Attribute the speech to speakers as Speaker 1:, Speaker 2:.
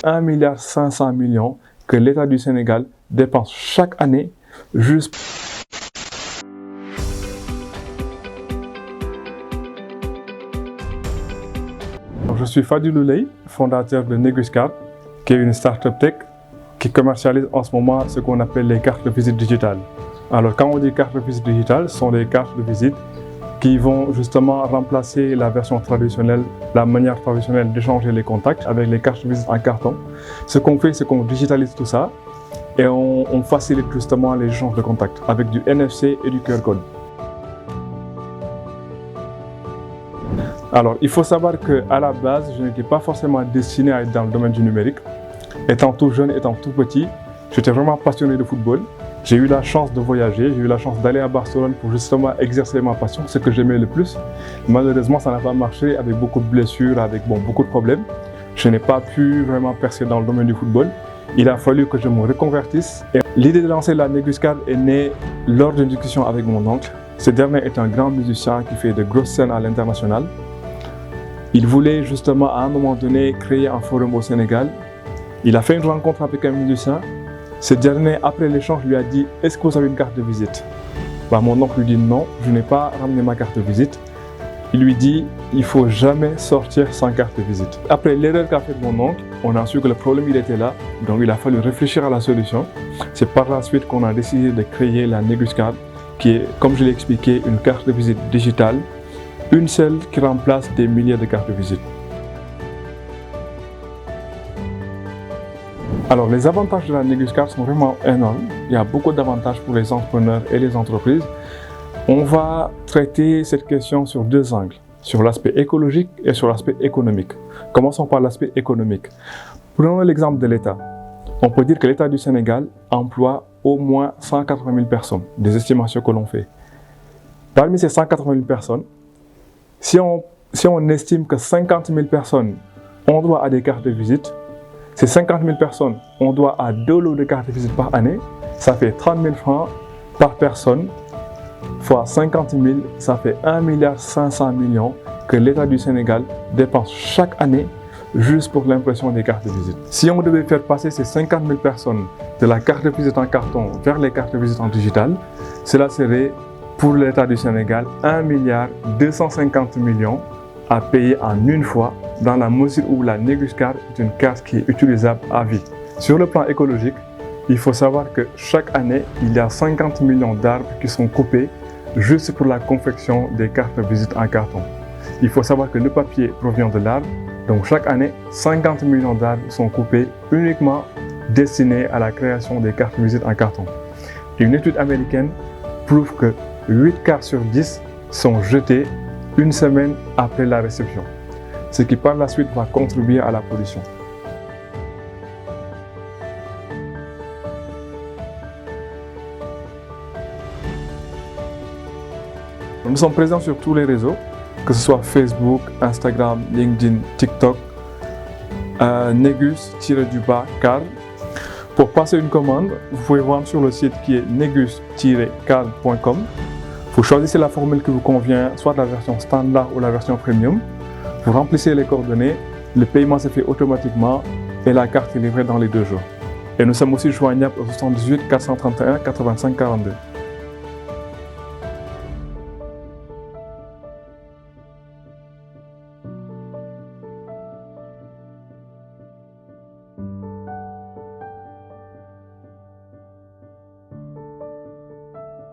Speaker 1: 1,5 milliard que l'État du Sénégal dépense chaque année juste. Je suis Fadilou Leye, fondateur de Neguscard, qui est une start-up tech qui commercialise en ce moment ce qu'on appelle les cartes de visite digitales. Alors quand on dit cartes de visite digitales, ce sont des cartes de visite qui vont justement remplacer la version traditionnelle, la manière traditionnelle d'échanger les contacts avec les cartes de visite en carton. Ce qu'on fait, c'est qu'on digitalise tout ça et on facilite justement les échanges de contacts avec du NFC et du QR code. Alors, il faut savoir qu'à la base, je n'étais pas forcément destiné à être dans le domaine du numérique. Étant tout jeune, étant tout petit, j'étais vraiment passionné de football. J'ai eu la chance de voyager, j'ai eu la chance d'aller à Barcelone pour justement exercer ma passion, ce que j'aimais le plus. Malheureusement, ça n'a pas marché avec beaucoup de blessures, avec beaucoup de problèmes. Je n'ai pas pu vraiment percer dans le domaine du football. Il a fallu que je me reconvertisse. L'idée de lancer la Neguscard est née lors d'une discussion avec mon oncle. Ce dernier est un grand musicien qui fait de grosses scènes à l'international. Il voulait justement à un moment donné créer un forum au Sénégal. Il a fait une rencontre avec un musicien. Ce dernier, après l'échange, lui a dit « Est-ce que vous avez une carte de visite ?» Mon oncle lui dit « Non, je n'ai pas ramené ma carte de visite. » Il lui dit « Il ne faut jamais sortir sans carte de visite. » Après l'erreur qu'a fait mon oncle, on a su que le problème il était là. Donc il a fallu réfléchir à la solution. C'est par la suite qu'on a décidé de créer la Neguscard, qui est, comme je l'ai expliqué, une carte de visite digitale. Une seule qui remplace des milliers de cartes de visite. Alors, les avantages de la Neguscard sont vraiment énormes. Il y a beaucoup d'avantages pour les entrepreneurs et les entreprises. On va traiter cette question sur deux angles, sur l'aspect écologique et sur l'aspect économique. Commençons par l'aspect économique. Prenons l'exemple de l'État. On peut dire que l'État du Sénégal emploie au moins 180 000 personnes, des estimations que l'on fait. Parmi ces 180 000 personnes, si on estime que 50 000 personnes ont droit à des cartes de visite, ces 50 000 personnes ont droit à 2 lots de cartes de visite par année, ça fait 30 000 francs par personne, fois 50 000, ça fait 1,5 milliard que l'État du Sénégal dépense chaque année juste pour l'impression des cartes de visite. Si on devait faire passer ces 50 000 personnes de la carte de visite en carton vers les cartes de visite en digital, cela serait pour l'État du Sénégal 1,250 milliard à payer en une fois, dans la mesure où la Neguscard est une carte qui est utilisable à vie. Sur le plan écologique, il faut savoir que chaque année, il y a 50 millions d'arbres qui sont coupés juste pour la confection des cartes de visite en carton. Il faut savoir que le papier provient de l'arbre, donc chaque année, 50 millions d'arbres sont coupés uniquement destinés à la création des cartes de visite en carton. Une étude américaine prouve que 8 cartes sur 10 sont jetées une semaine après la réception, ce qui par la suite va contribuer à la pollution. Nous sommes présents sur tous les réseaux, que ce soit Facebook, Instagram, LinkedIn, TikTok, Negus-card. Pour passer une commande, vous pouvez vendre sur le site qui est negus-card.com. Vous choisissez la formule qui vous convient, soit la version standard ou la version premium. Vous remplissez les coordonnées, le paiement se fait automatiquement et la carte est livrée dans les 2 jours. Et nous sommes aussi joignables au 78 431 85 42.